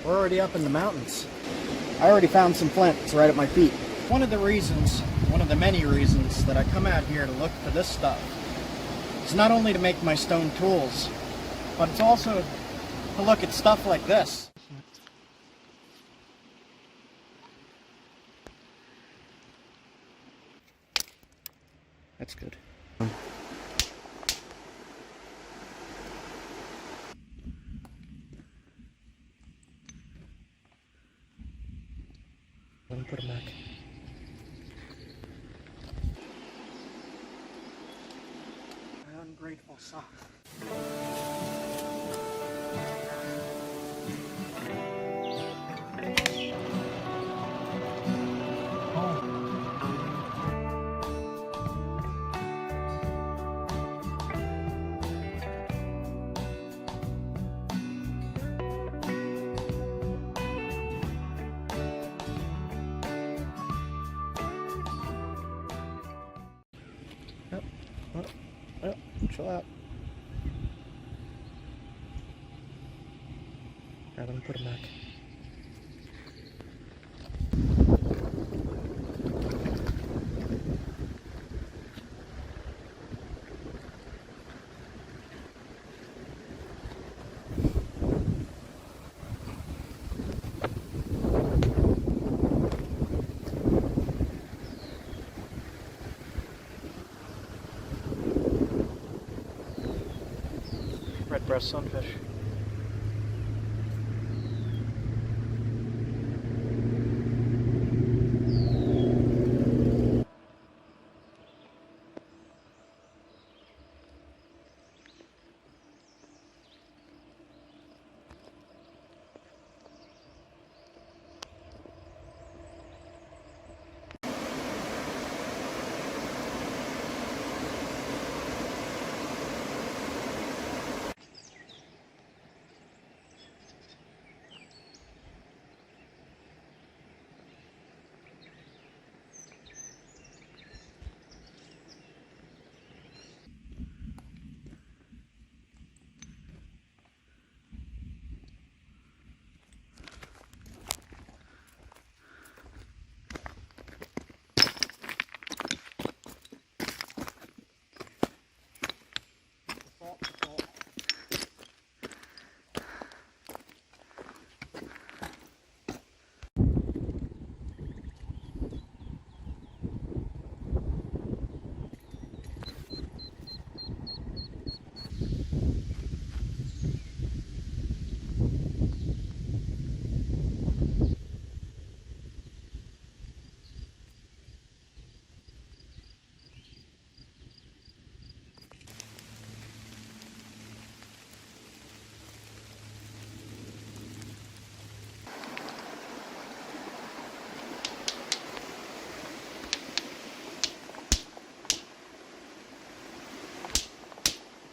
We're already up in the mountains. I already found some flint. It's right at my feet. One of the many reasons that I come out here to look for this stuff is not only to make my stone tools, but it's also to look at stuff like this. That's good. Let me put them back. My ungrateful son. Oh, chill out. Now let me put them back. Red-breast sunfish.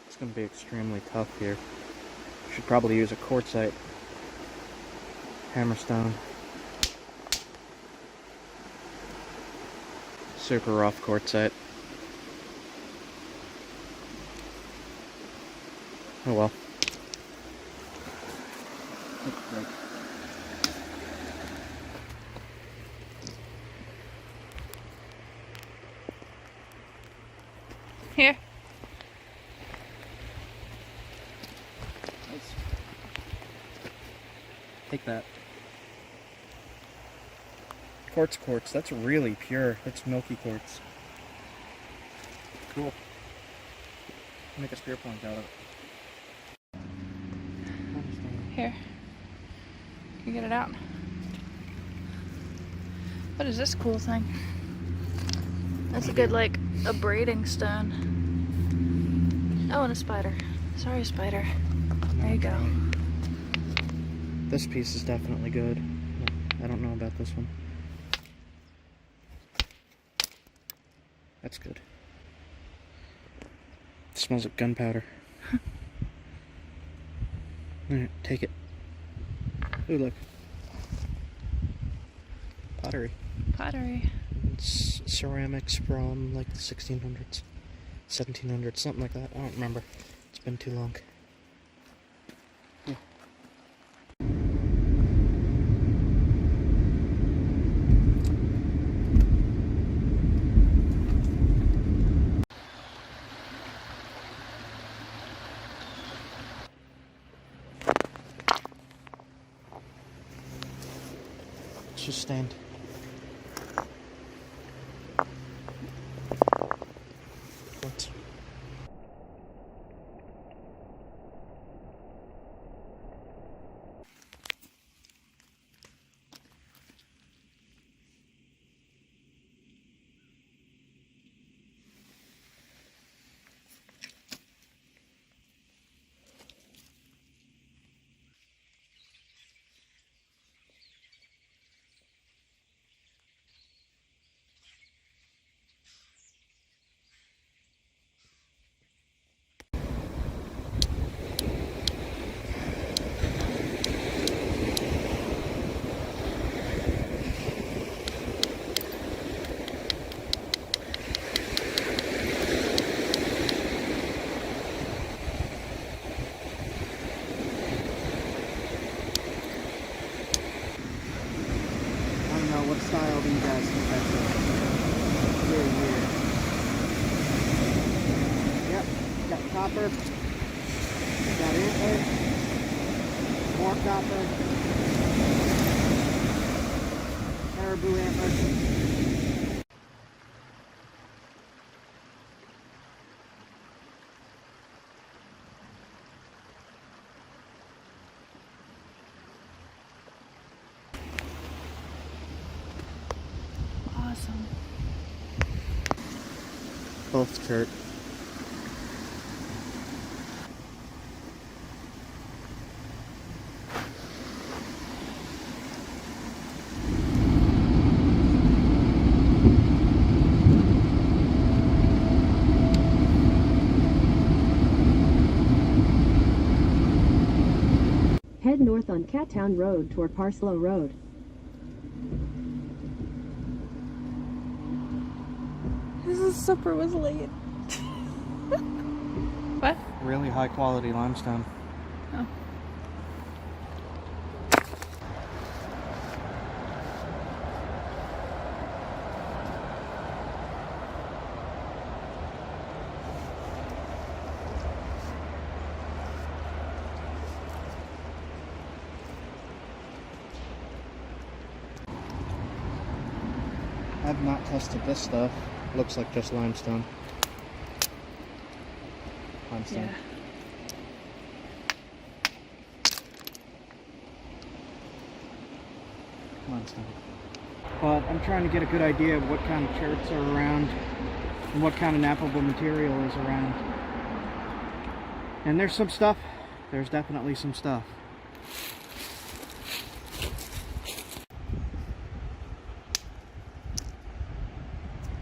It's going to be extremely tough here. Should probably use a quartzite hammerstone. Super rough quartzite. Oh well. Here. Nice. Take that. Quartz. That's really pure. That's milky quartz. Cool. Make a spear point out of it. Here. Can you get it out? What is this cool thing? That's a good, like, a braiding stone. Oh, and a spider. Sorry, spider. There you go. This piece is definitely good. I don't know about this one. That's good. It smells like gunpowder. Alright, take it. Ooh, look. Pottery. Pottery. It's ceramics from like the 1600s, 1700s, something like that. I don't remember. It's been too long. Yeah. just stained. What? What style do you guys think that's very weird? Yep, got copper, got antler, more copper, caribou antler. Awesome. Both chert. Head north on Cattown Road toward Parslow Road. This supper was late. What? Really high quality limestone. Oh. I've not tested this stuff. Looks like just limestone. Limestone. Yeah. Limestone. But I'm trying to get a good idea of what kind of cherts are around and what kind of knappable material is around. And there's some stuff. There's definitely some stuff.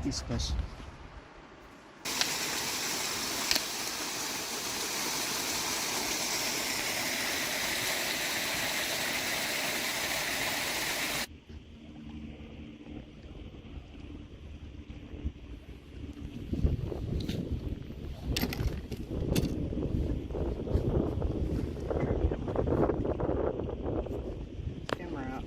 Ispas. Camera out.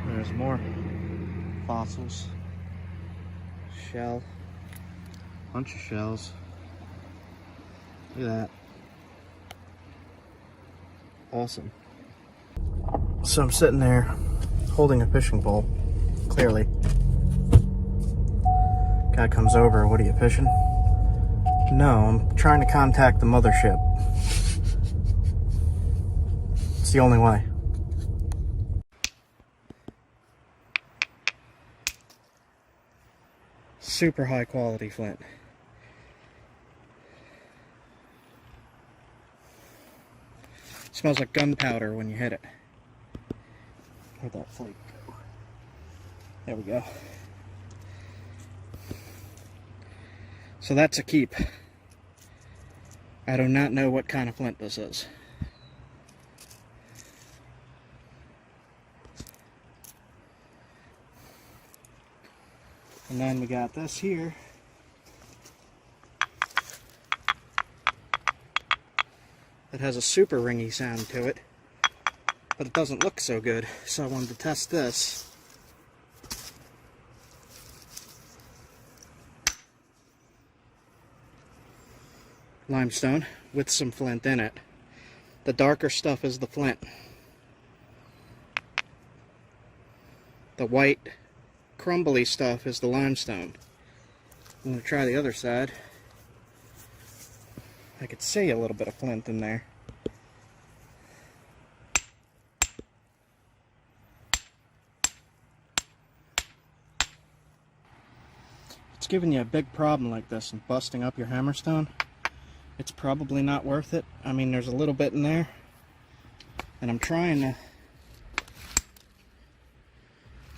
There's more fossils. Shell. Bunch of shells. Look at that. Awesome. So I'm sitting there holding a fishing pole, clearly. Guy comes over, what are you fishing? No, I'm trying to contact the mothership. It's the only way. Super high quality flint. smells like gunpowder when you hit it. Where'd that flake go? There we go. So that's a keep. I do not know what kind of flint this is. And then we got this here. It has a super ringy sound to it, but it doesn't look so good, so I wanted to test this. Limestone with some flint in it. The darker stuff is the flint. The white crumbly stuff is the limestone. I'm going to try the other side. I could see a little bit of flint in there. It's giving you a big problem like this and busting up your hammerstone. It's probably not worth it. I mean, there's a little bit in there, and I'm trying to...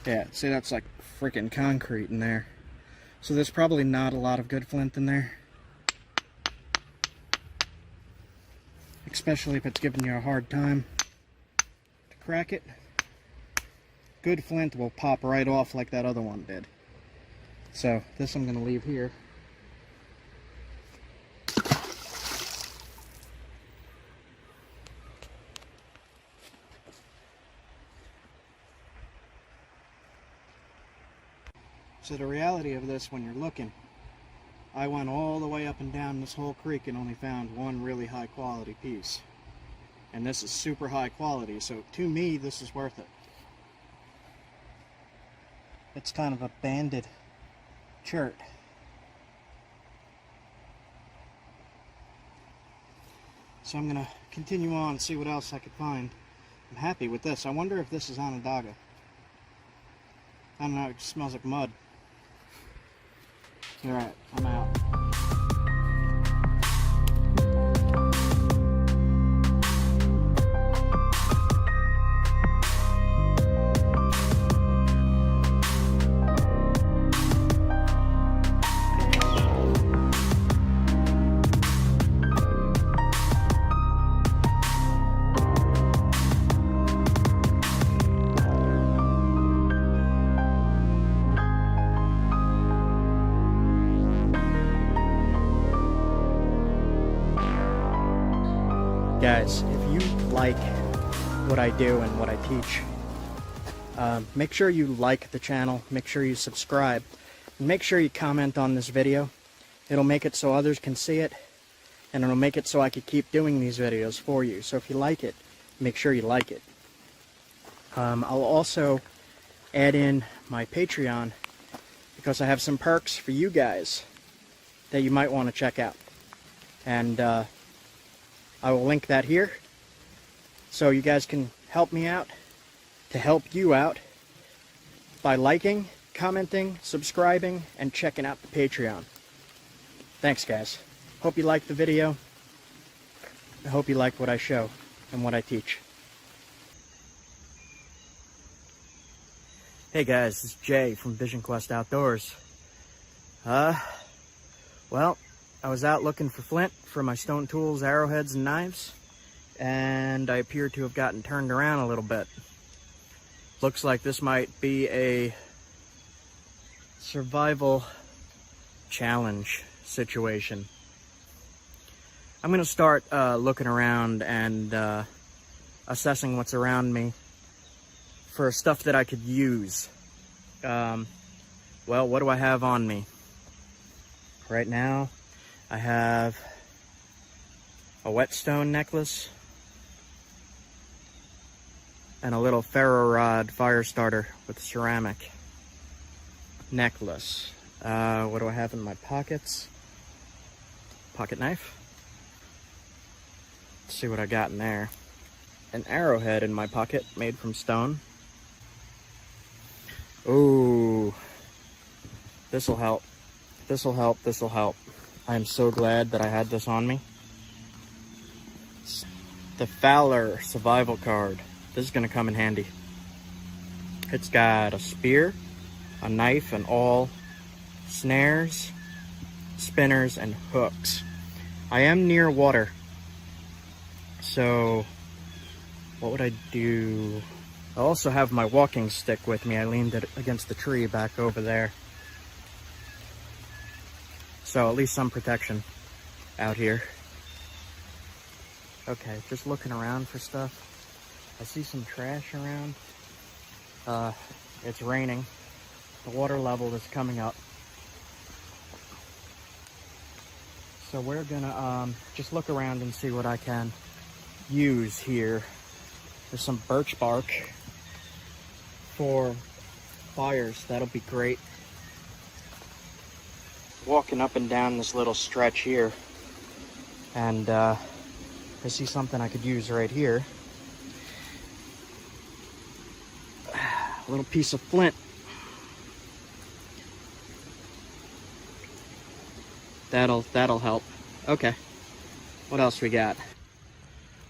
Yeah, see, that's like freaking concrete in there. So there's probably not a lot of good flint in there. Especially if it's giving you a hard time to crack it. Good flint will pop right off like that other one did. So this I'm going to leave here. So the reality of this, when you're looking, I went all the way up and down this whole creek and only found one really high quality piece. And this is super high quality, so to me this is worth it. It's kind of a banded chert. So I'm gonna continue on and see what else I could find. I'm happy with this. I wonder if this is Onondaga. I don't know, it just smells like mud. Alright, I'm out. Guys, if you like what I do and what I teach, make sure you like the channel, make sure you subscribe, and make sure you comment on this video. It'll make it so others can see it, and it'll make it so I can keep doing these videos for you. So if you like it, make sure you like it. I'll also add in my Patreon, because I have some perks for you guys that you might want to check out. And I will link that here, so you guys can help me out, to help you out, by liking, commenting, subscribing, and checking out the Patreon. Thanks, guys. Hope you liked the video. I hope you like what I show and what I teach. Hey guys, this is Jay from Vision Quest Outdoors. Well, I was out looking for flint for my stone tools, arrowheads, and knives, and I appear to have gotten turned around a little bit. Looks like this might be a survival challenge situation. I'm going to start looking around and assessing what's around me for stuff that I could use. Well, what do I have on me? Right now, I have a whetstone necklace and a little ferro rod fire starter with ceramic necklace. What do I have in my pockets? Pocket knife. Let's see what I got in there. An arrowhead in my pocket made from stone. Ooh, this'll help. This'll help, this'll help. I am so glad that I had this on me. the Fowler survival card. This is gonna come in handy. It's got a spear, a knife, and all snares, spinners, and hooks. I am near water, so what would I do? I also have my walking stick with me. I leaned it against the tree back over there. So at least some protection out here. Okay, just looking around for stuff. I see some trash around. It's raining. The water level is coming up. So we're gonna just look around and see what I can use here. There's some birch bark for fires. That'll be great. Walking up and down this little stretch here, and I see something I could use right here. A little piece of flint. That'll help. Okay. What else we got?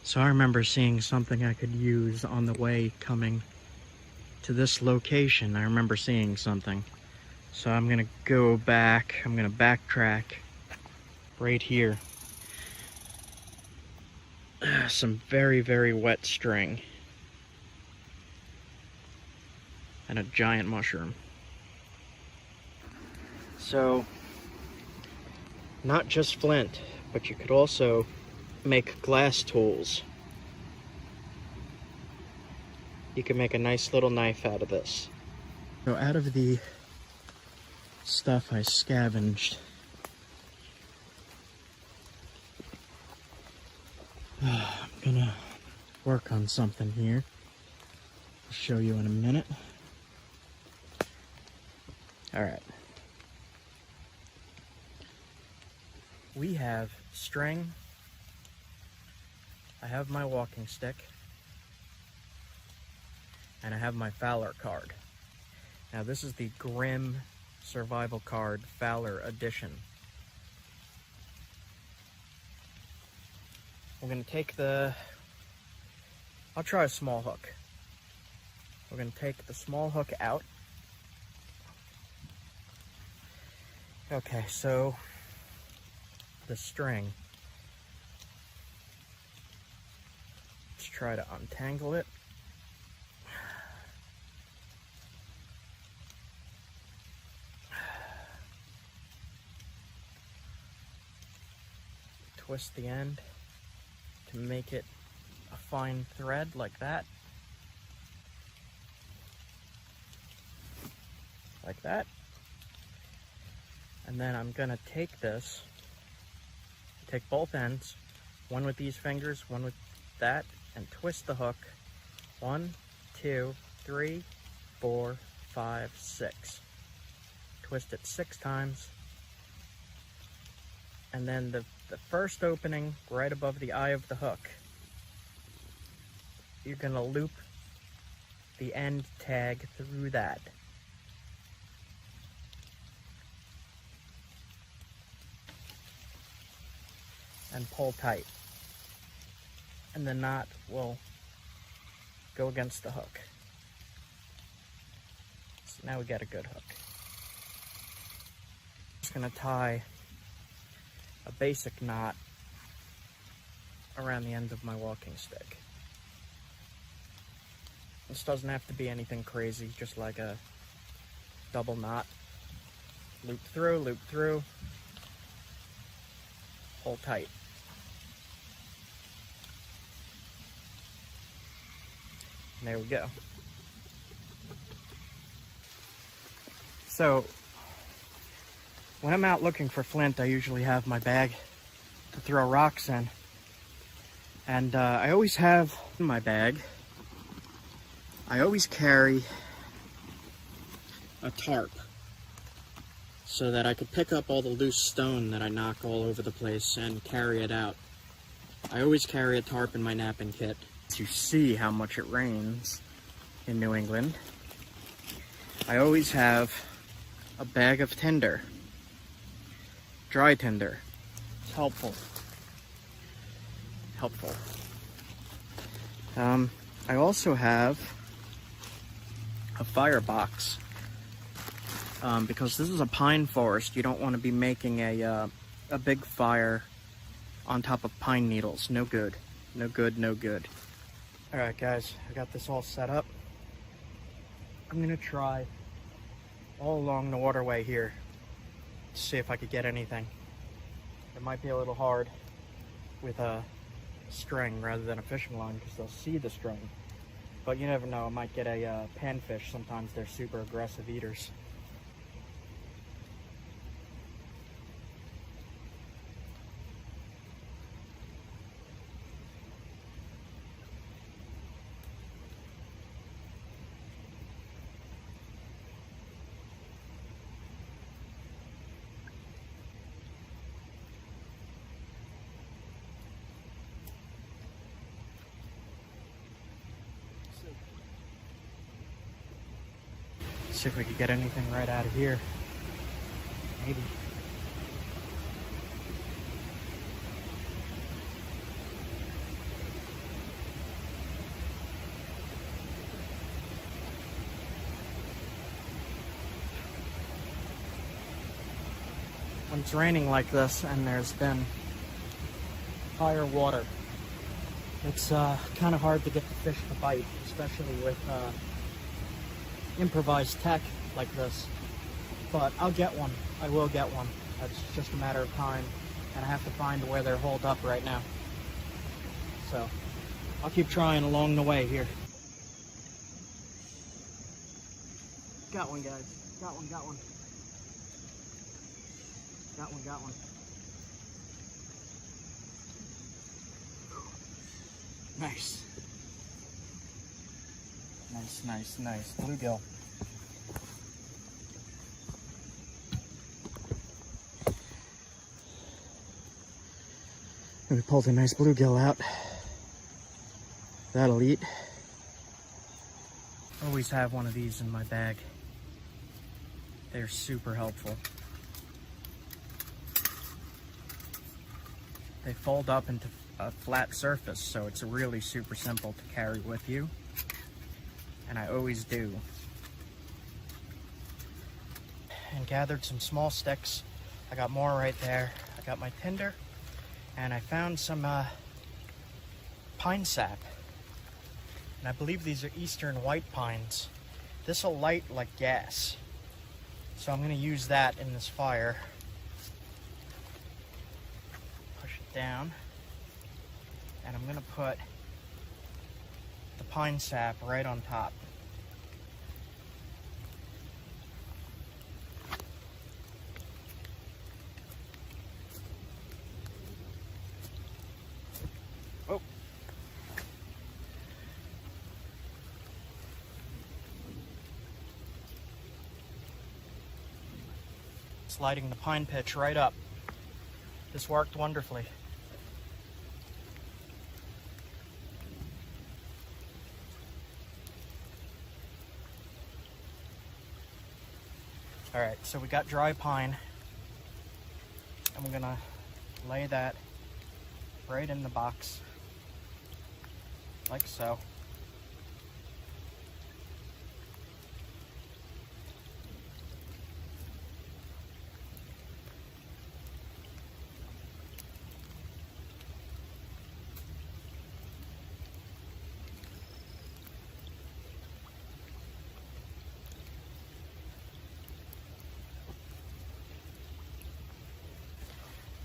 So I remember seeing something I could use on the way coming to this location. I remember seeing something. So I'm gonna go back. I'm gonna backtrack right here. Some very, very wet string. And a giant mushroom. So, not just flint, but you could also make glass tools. You can make a nice little knife out of this. So out of the stuff I scavenged, I'm gonna work on something here. I'll show you in a minute. All right. We have string. I have my walking stick. And I have my Fowler card. Now this is the Grim Survival Card Fowler Edition. We're gonna take I'll try a small hook. We're gonna take the small hook out. Okay, so the string. Let's try to untangle it. Twist the end to make it a fine thread like that. Like that. And then I'm gonna take both ends, one with these fingers, one with that, and twist the hook. 1, 2, 3, 4, 5, 6. Twist it 6 times. And then the first opening right above the eye of the hook, you're gonna loop the end tag through that. And pull tight. And the knot will go against the hook. So now we got a good hook. Just gonna tie a basic knot around the end of my walking stick. This doesn't have to be anything crazy, just like a double knot. Loop through, pull tight. And there we go. So, when I'm out looking for flint, I usually have my bag to throw rocks in. And I always have in my bag, I always carry a tarp so that I could pick up all the loose stone that I knock all over the place and carry it out. I always carry a tarp in my napping kit. To see how much it rains in New England, I always have a bag of tinder. Dry tinder. It's helpful. I also have a firebox. Because this is a pine forest, you don't want to be making a big fire on top of pine needles. No good. No good, no good. Alright guys, I got this all set up. I'm gonna try all along the waterway here to see if I could get anything. It might be a little hard with a string rather than a fishing line because they'll see the string. But you never know, I might get a panfish. Sometimes they're super aggressive eaters. See if we could get anything right out of here. Maybe. When it's raining like this and there's been higher water, it's kind of hard to get the fish to bite, especially with improvised tech like this. But I'll get one. I will get one. It's just a matter of time, and I have to find where they're holed up right now. So I'll keep trying along the way here. Got one, guys. Got one, got one. Got one, got one. Nice. Nice, nice, nice. Bluegill. We pulled a nice bluegill out. That'll eat. Always have one of these in my bag. They're super helpful. They fold up into a flat surface, so it's really super simple to carry with you. And I always do. And gathered some small sticks. I got more right there. I got my tinder, and I found some pine sap. And I believe these are eastern white pines. This will light like gas. So I'm gonna use that in this fire. Push it down. And I'm gonna put the pine sap right on top. Oh. Sliding the pine pitch right up. This worked wonderfully. Alright, so we got dry pine, and we're gonna lay that right in the box, like so.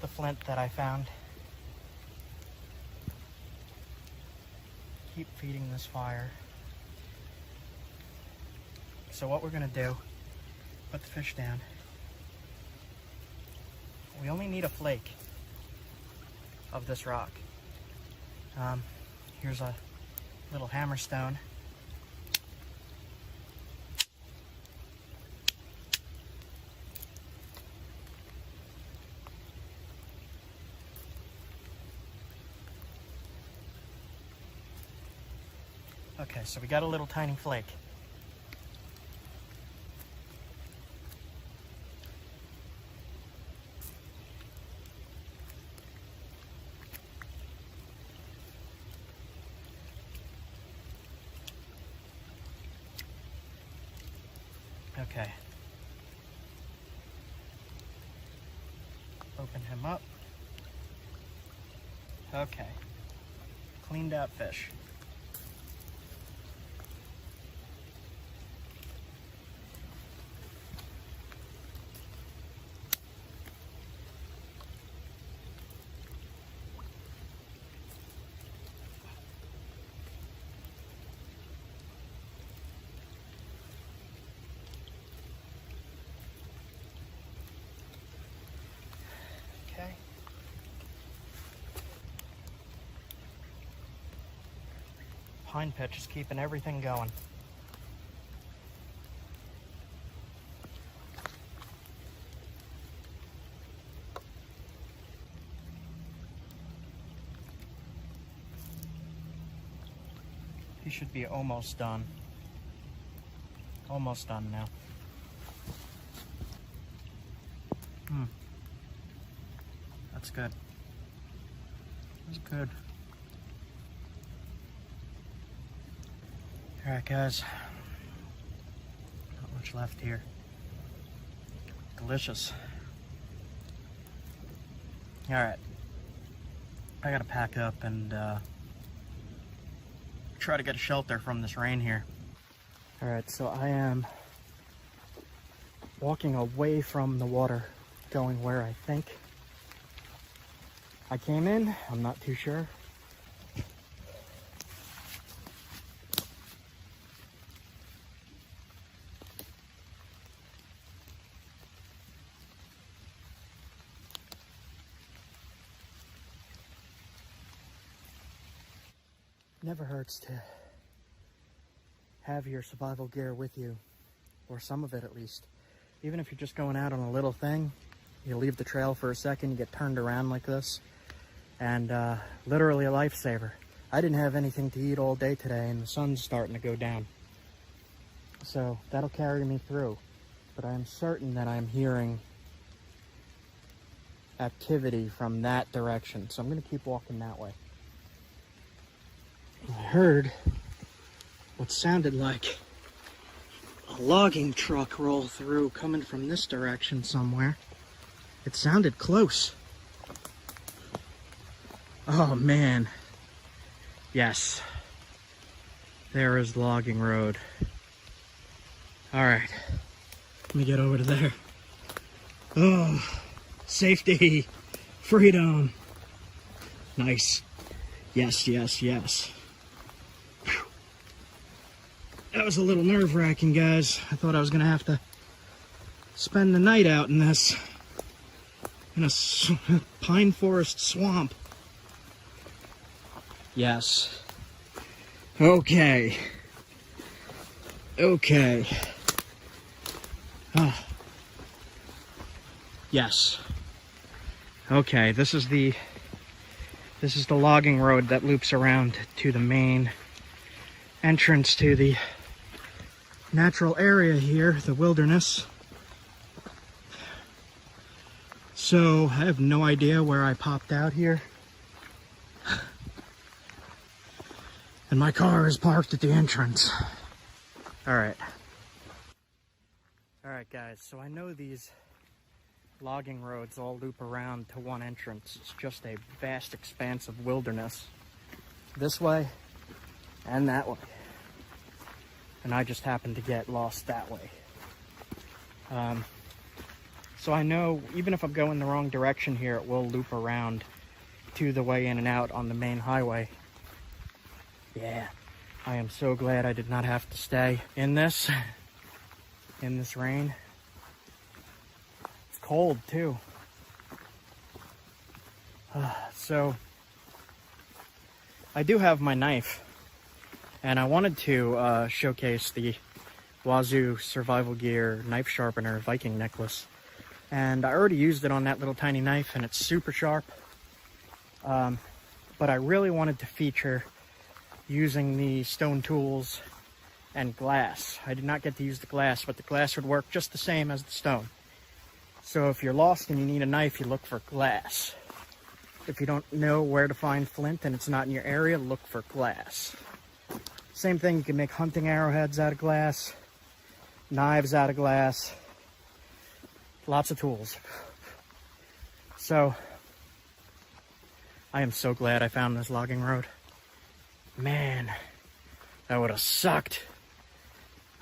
The flint that I found. Keep feeding this fire. So what we're gonna do, put the fish down. We only need a flake of this rock. Here's a little hammerstone. Okay, so we got a little tiny flake. Okay. Open him up. Okay. Cleaned out fish. Okay. Pine pitch is keeping everything going. He should be almost done. Almost done now. That's good. That's good. Alright guys. Not much left here. Delicious. Alright. I gotta pack up and try to get a shelter from this rain here. Alright, so I am walking away from the water, going where I think I came in. I'm not too sure. Never hurts to have your survival gear with you, or some of it at least. Even if you're just going out on a little thing, you leave the trail for a second, you get turned around like this, and literally a lifesaver. I didn't have anything to eat all day today, and the sun's starting to go down. So that'll carry me through. But I am certain that I'm hearing activity from that direction, so I'm going to keep walking that way. I heard what sounded like a logging truck roll through coming from this direction somewhere. It sounded close. Oh man. Yes. There is the logging road. Alright. Let me get over to there. Oh, safety. Freedom. Nice. Yes, yes, yes. That was a little nerve-wracking, guys. I thought I was going to have to spend the night out in this, in a pine forest swamp. Yes. Okay. Okay. Ah. Yes. Okay, this is the logging road that loops around to the main entrance to the natural area here, the wilderness. So I have no idea where I popped out here. And my car is parked at the entrance. Alright. Alright guys, so I know these logging roads all loop around to one entrance. It's just a vast expanse of wilderness. This way and that way. And I just happened to get lost that way. So I know even if I'm going the wrong direction here, it will loop around to the way in and out on the main highway. Yeah, I am so glad I did not have to stay in this rain. It's cold too. So I do have my knife. And I wanted to showcase the Wazoo Survival Gear Knife Sharpener Viking necklace. And I already used it on that little tiny knife, and it's super sharp. But I really wanted to feature using the stone tools and glass. I did not get to use the glass, but the glass would work just the same as the stone. So if you're lost and you need a knife, you look for glass. If you don't know where to find flint and it's not in your area, look for glass. Same thing, you can make hunting arrowheads out of glass. knives out of glass, lots of tools. So, I am so glad I found this logging road. Man, that would have sucked.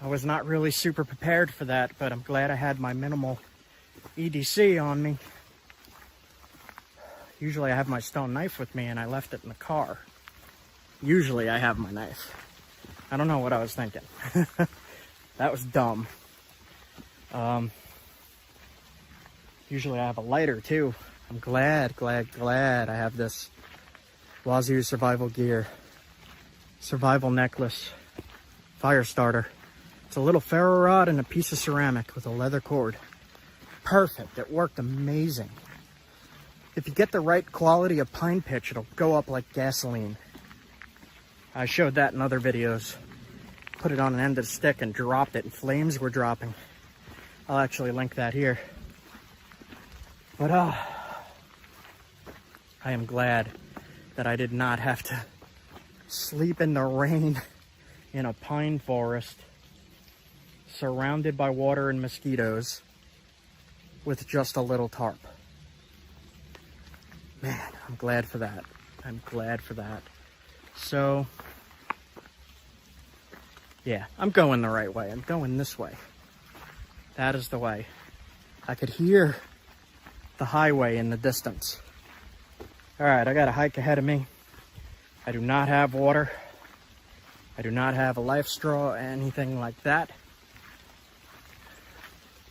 I was not really super prepared for that, but I'm glad I had my minimal EDC on me. Usually I have my stone knife with me and I left it in the car. Usually I have my knife. I don't know what I was thinking. That was dumb. Usually I have a lighter too. I'm glad I have this Wazoo survival gear. Survival necklace. Fire starter. It's a little ferro rod and a piece of ceramic with a leather cord. Perfect. It worked amazing. If you get the right quality of pine pitch, it'll go up like gasoline. I showed that in other videos. Put it on an end of the stick and dropped it, and flames were dropping. I'll actually link that here. But I am glad that I did not have to sleep in the rain in a pine forest, surrounded by water and mosquitoes, with just a little tarp. Man, I'm glad for that. I'm glad for that. So, yeah, I'm going the right way. I'm going this way. That is the way. I could hear the highway in the distance. All right, I got a hike ahead of me. I do not have water. I do not have a life straw, anything like that.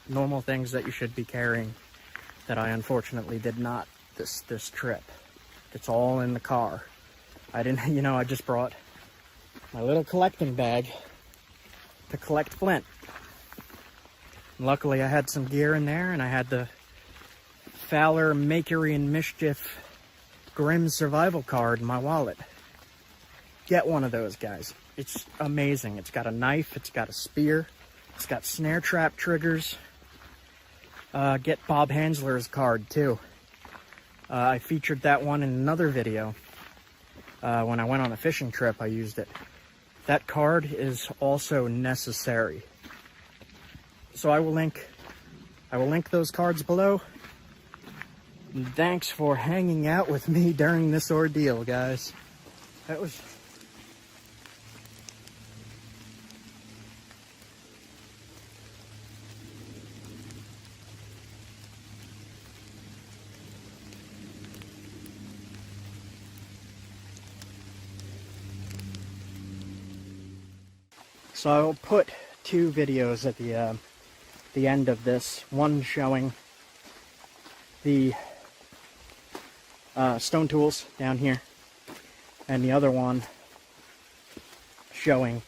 Normal things that you should be carrying that I unfortunately did not this trip. It's all in the car. I didn't, I just brought my little collecting bag to collect flint. Luckily I had some gear in there, and I had the Fowler Makery and Mischief Grim Survival card in my wallet. Get one of those, guys. It's amazing. It's got a knife, it's got a spear, it's got snare trap triggers. Get Bob Hansler's card too. I featured that one in another video. When I went on a fishing trip, I used it. That card is also necessary. So I will link those cards below. And thanks for hanging out with me during this ordeal, guys. That was... So I will put two videos at the end of this. One showing the stone tools down here, and the other one showing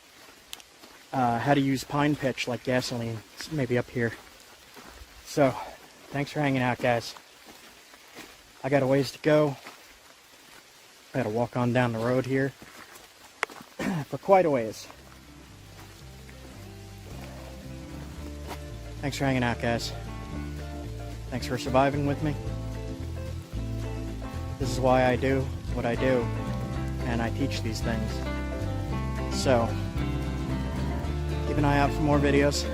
how to use pine pitch like gasoline. It's maybe up here. So thanks for hanging out, guys. I got a ways to go. I gotta walk on down the road here for quite a ways. Thanks for hanging out, guys. Thanks for surviving with me. This is why I do what I do, and I teach these things. So, keep an eye out for more videos.